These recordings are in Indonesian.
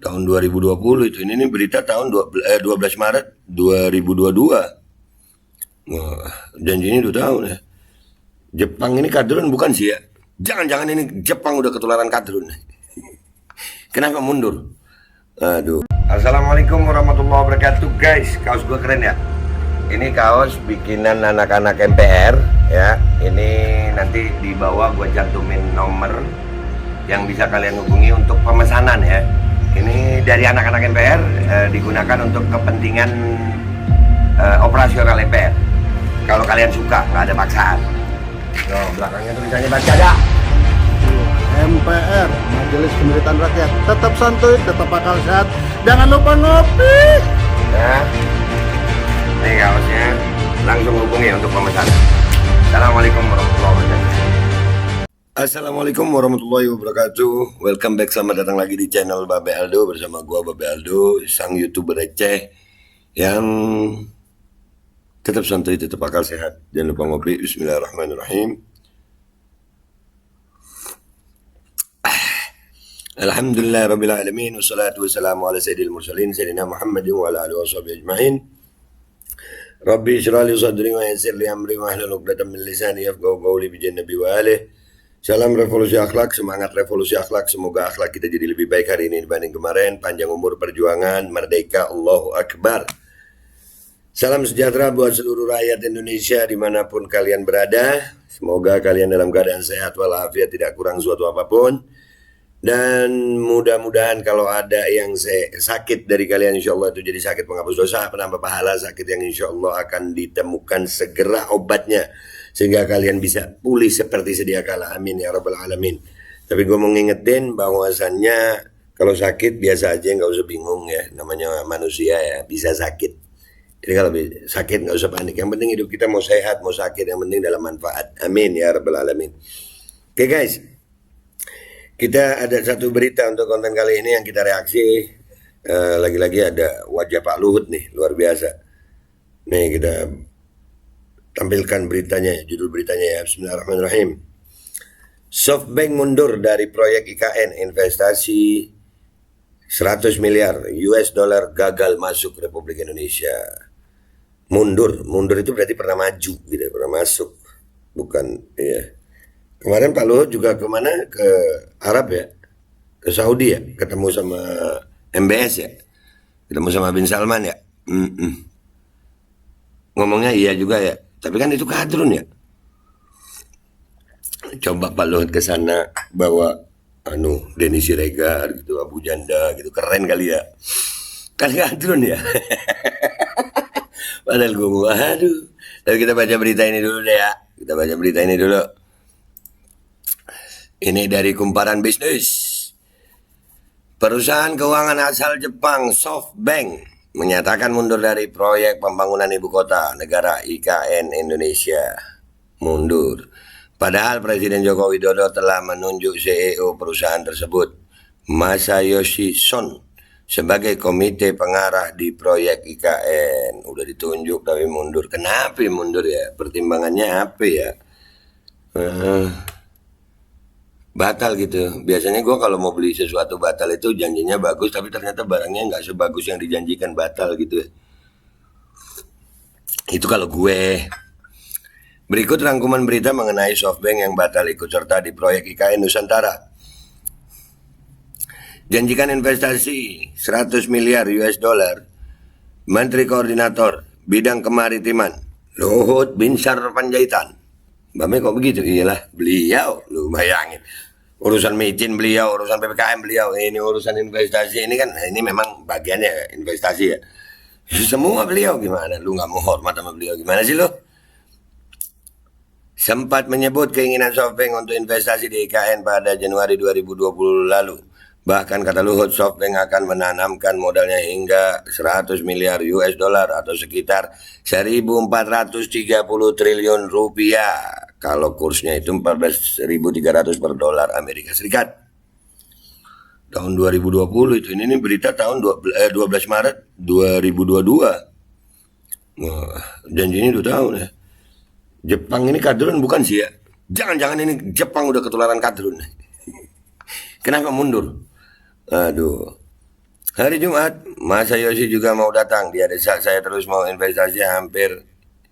tahun 2020 itu. Ini berita tahun 12 Maret 2022. Wah, janjinya 2 tahun ya. Jepang ini kadrun bukan sih ya? Jangan-jangan ini Jepang udah ketularan kadrun. Kenapa mundur? Aduh. Assalamualaikum warahmatullahi wabarakatuh guys. Kaos gua keren ya. Ini kaos bikinan anak-anak MPR ya. Ini nanti di bawah gua cantumin nomor yang bisa kalian hubungi untuk pemesanan ya. Ini dari anak-anak MPR digunakan untuk kepentingan operasional MPR. Kalau kalian suka, nggak ada paksaan. Tuh, belakangnya tulisannya baca ada. MPR, Majelis Pemerintahan Rakyat, tetap santuy, tetap akal sehat, jangan lupa ngopi. Ya, ini kaosnya, langsung hubungi untuk pemesanan. Assalamualaikum warahmatullahi wabarakatuh. Assalamualaikum warahmatullahi wabarakatuh. Welcome back, selamat datang lagi di channel Babe Aldo bersama gua Babe Aldo, sang YouTuber receh yang tetap santuy, tetap akal sehat. Jangan lupa ngopi. Bismillahirrahmanirrahim. Alhamdulillah rabbil alamin, wassalatu wassalamu ala sayyidil mursalin sayyidina Muhammadin wa ala alihi washabihi ajmain. Rabbi shrah li sadri wa yassir li amri wa hlul 'uqdatam min lisani yafqahu qawli bi jannabi wa alihi. Salam revolusi akhlak, semangat revolusi akhlak. Semoga akhlak kita jadi lebih baik hari ini dibanding kemarin. Panjang umur perjuangan, merdeka, Allahu Akbar. Salam sejahtera buat seluruh rakyat Indonesia dimanapun kalian berada. Semoga kalian dalam keadaan sehat walafiat, tidak kurang suatu apapun. Dan mudah-mudahan kalau ada yang sakit dari kalian, insya Allah itu jadi sakit penghapus dosa, penambah pahala, sakit yang insya Allah akan ditemukan segera obatnya, sehingga kalian bisa pulih seperti sedia kala. Amin ya rabbal alamin. Tapi gue mau ngingetin bahwasannya kalau sakit biasa aja, nggak usah bingung ya, namanya manusia ya, bisa sakit. Jadi kalau sakit nggak usah panik, yang penting hidup kita mau sehat, mau sakit, yang penting dalam manfaat. Amin ya rabbal alamin. Oke guys, kita ada satu berita untuk konten kali ini yang kita reaksi. Lagi-lagi ada wajah Pak Luhut nih, luar biasa. Nih kita tampilkan beritanya, judul beritanya ya. Bismillahirrahmanirrahim. SoftBank mundur dari proyek IKN, investasi 100 miliar US dollar gagal masuk Republik Indonesia. Mundur itu berarti pernah maju gitu, pernah masuk. Bukan ya. Kemarin Pak Luhut juga kemana? Ke Arab ya, ke Saudi ya, ketemu sama MBS ya, ketemu sama Bin Salman ya. Ngomongnya iya juga ya, tapi kan itu kadrun ya. Coba Pak Luhut ke sana bawa Denny Siregar gitu, Abu Janda gitu, keren kali ya. Kan kadrun ya. Padahal gue mau, aduh. Tapi kita baca berita ini dulu deh ya. Kita baca berita ini dulu. Ini dari Kumparan Bisnis. Perusahaan keuangan asal Jepang, SoftBank, menyatakan mundur dari proyek pembangunan ibu kota negara IKN Indonesia. Mundur. Padahal Presiden Joko Widodo telah menunjuk CEO perusahaan tersebut, Masayoshi Son, sebagai komite pengarah di proyek IKN. Udah ditunjuk tapi mundur. Kenapa mundur ya? Pertimbangannya apa ya? Batal gitu. Biasanya gue kalau mau beli sesuatu batal itu janjinya bagus, tapi ternyata barangnya nggak sebagus yang dijanjikan, batal gitu. Itu kalau gue. Berikut rangkuman berita mengenai SoftBank yang batal ikut serta di proyek IKN Nusantara. Janjikan investasi 100 miliar US dollar. Menteri Koordinator Bidang Kemaritiman Luhut Binsar Panjaitan. Bame kok begitu? Iyalah, beliau, lu bayangin. Urusan micin beliau, urusan PPKM beliau, ini urusan investasi, ini kan, ini memang bagiannya investasi ya. Semua beliau gimana? Lu nggak mau hormat sama beliau, gimana sih lu? Sempat menyebut keinginan SoftBank untuk investasi di IKN pada Januari 2020 lalu. Bahkan kata Luhut, SoftBank akan menanamkan modalnya hingga 100 miliar US dollar atau sekitar 1.430 triliun rupiah. Kalau kursnya itu 14.300 per dolar Amerika Serikat. Tahun 2020 itu. Ini berita tahun 12 Maret 2022. Wah, janjinya 2 tahun ya. Jepang ini kadrun bukan sih ya? Jangan-jangan ini Jepang udah ketularan kadrun. Kenapa mundur? Aduh. Hari Jumat, Masayoshi juga mau datang. Dia desak saya terus mau investasi hampir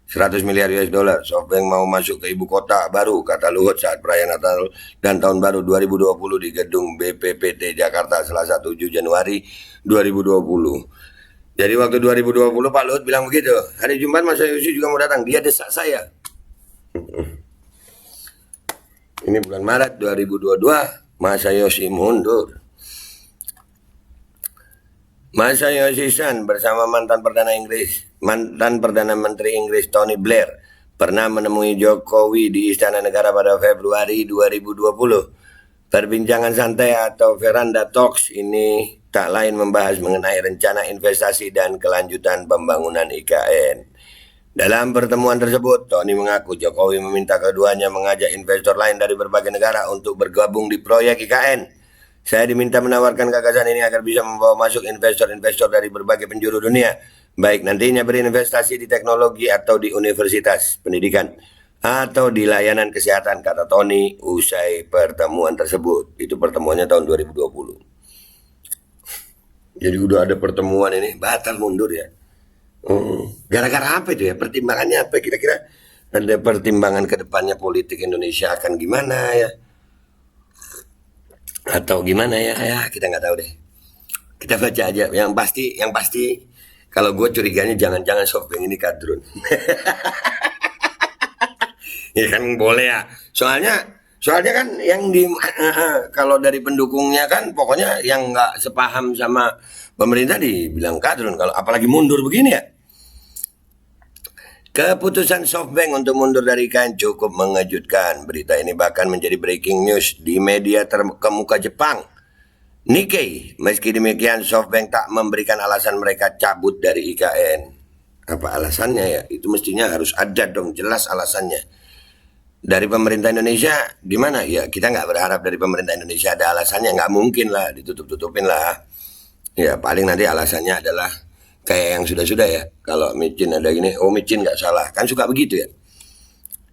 100 miliar US dollar. SoftBank mau masuk ke ibu kota baru, kata Luhut saat perayaan Natal dan Tahun Baru 2020 di gedung BPPT Jakarta Selasa 7 Januari 2020. Jadi waktu 2020 Pak Luhut bilang begitu. Hari Jumat Masayoshi juga mau datang. Dia desak saya. Ini bulan Maret 2022, Masayoshi mundur. Masayoshi Son bersama mantan Perdana Menteri Inggris Tony Blair pernah menemui Jokowi di Istana Negara pada Februari 2020. Perbincangan santai atau veranda talks ini tak lain membahas mengenai rencana investasi dan kelanjutan pembangunan IKN. Dalam pertemuan tersebut, Tony mengaku Jokowi meminta keduanya mengajak investor lain dari berbagai negara untuk bergabung di proyek IKN. Saya diminta menawarkan gagasan ini agar bisa membawa masuk investor-investor dari berbagai penjuru dunia, baik nantinya berinvestasi di teknologi atau di universitas pendidikan, atau di layanan kesehatan, kata Tony usai pertemuan tersebut. Itu pertemuannya tahun 2020. Jadi udah ada pertemuan ini, batal mundur ya. Gara-gara apa itu ya? Pertimbangannya apa kira-kira? Ada pertimbangan ke depannya politik Indonesia akan gimana ya? Atau gimana ya? Ya kita nggak tahu deh. Kita baca aja. Yang pasti kalau gue curiganya jangan-jangan SoftBank ini kadrun. Ya kan boleh ya. Soalnya kan yang kalau dari pendukungnya kan pokoknya yang nggak sepaham sama pemerintah dibilang kadrun. Kalau apalagi mundur begini ya. Keputusan SoftBank untuk mundur dari IKN cukup mengejutkan. Berita ini bahkan menjadi breaking news di media terkemuka Jepang, Nikkei. Meski demikian, SoftBank tak memberikan alasan mereka cabut dari IKN. Apa alasannya ya? Itu mestinya harus ada dong, jelas alasannya. Dari pemerintah Indonesia gimana? Ya kita nggak berharap dari pemerintah Indonesia ada alasannya. Nggak mungkin lah, ditutup-tutupin lah. Ya paling nanti alasannya adalah kayak yang sudah-sudah ya. Kalau micin ada gini, oh micin nggak salah. Kan suka begitu ya.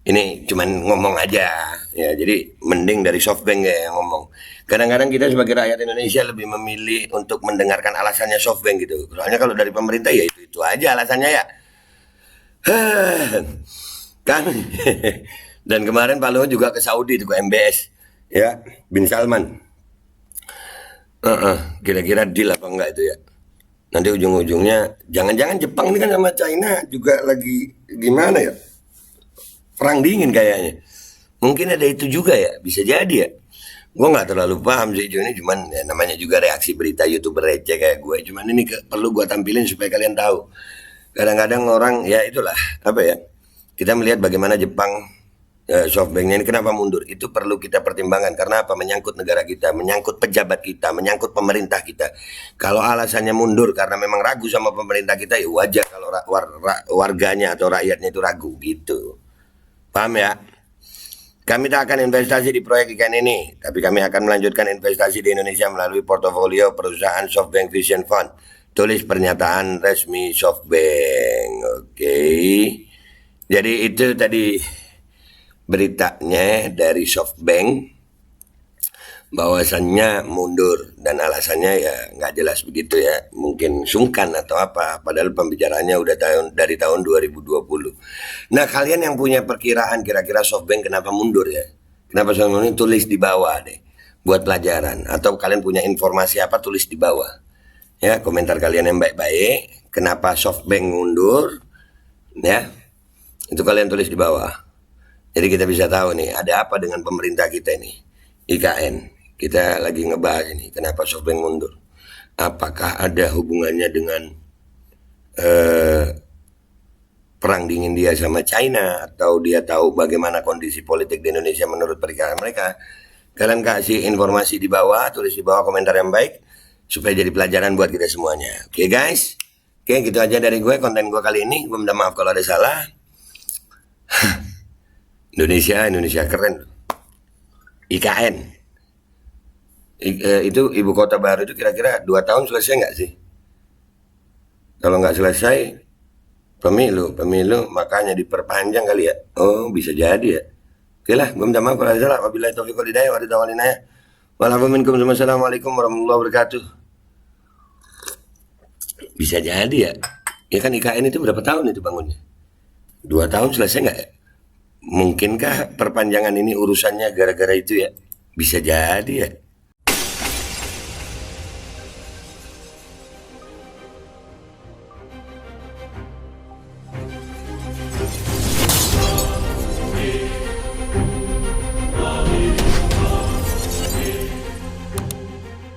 Ini cuman ngomong aja. Ya, jadi mending dari SoftBank ya yang ngomong. Kadang-kadang kita sebagai rakyat Indonesia lebih memilih untuk mendengarkan alasannya SoftBank gitu. Soalnya kalau dari pemerintah ya itu aja alasannya ya. Kan. Dan kemarin Pak Luhut juga ke Saudi itu ke MBS. Ya, Bin Salman. Kira-kira deal apa enggak itu ya? Nanti ujung-ujungnya jangan-jangan Jepang ini kan sama China juga lagi gimana ya, perang dingin kayaknya. Mungkin ada itu juga ya, bisa jadi ya. Gue nggak terlalu paham sih ini, cuman ya, namanya juga reaksi berita YouTuber receh kayak gue. Cuman ini perlu gue tampilin supaya kalian tahu. Kadang-kadang orang ya itulah apa ya, kita melihat bagaimana Jepang SoftBanknya ini kenapa mundur, itu perlu kita pertimbangkan karena apa, menyangkut negara kita, menyangkut pejabat kita, menyangkut pemerintah kita. Kalau alasannya mundur karena memang ragu sama pemerintah kita, ya wajar kalau warganya atau rakyatnya itu ragu gitu. Paham ya? Kami tak akan investasi di proyek IKN ini, tapi kami akan melanjutkan investasi di Indonesia melalui portofolio perusahaan SoftBank Vision Fund. Tulis pernyataan resmi SoftBank. Oke. Jadi itu tadi beritanya dari SoftBank bahwasannya mundur dan alasannya ya nggak jelas begitu ya, mungkin sungkan atau apa, padahal pembicaraannya udah dari tahun 2020. Nah kalian yang punya perkiraan kira-kira SoftBank kenapa mundur ya, kenapa SoftBank mundur, tulis di bawah deh buat pelajaran, atau kalian punya informasi apa tulis di bawah ya, komentar kalian yang baik-baik kenapa SoftBank mundur ya, itu kalian tulis di bawah. Jadi kita bisa tahu nih ada apa dengan pemerintah kita ini IKN. Kita lagi ngebahas ini kenapa SoftBank mundur. Apakah ada hubungannya dengan perang dingin dia sama China, atau dia tahu bagaimana kondisi politik di Indonesia menurut perkiraan mereka? Kalian kasih informasi di bawah, tulis di bawah komentar yang baik supaya jadi pelajaran buat kita semuanya. Oke guys, oke gitu aja dari gue, konten gue kali ini. Gue minta maaf kalau ada salah. Indonesia keren. IKN itu ibu kota baru itu kira-kira 2 tahun selesai nggak sih? Kalau nggak selesai pemilu makanya diperpanjang kali ya. Oh bisa jadi ya. Oke lah, gue minta maaf kalau ada salah. Wabillahi taufiq wal hidayah. Wassalamualaikum warahmatullahi wabarakatuh. Bisa jadi ya. Ya kan IKN itu berapa tahun itu bangunnya? 2 tahun selesai nggak ya? Mungkinkah perpanjangan ini urusannya gara-gara itu ya? Bisa jadi ya.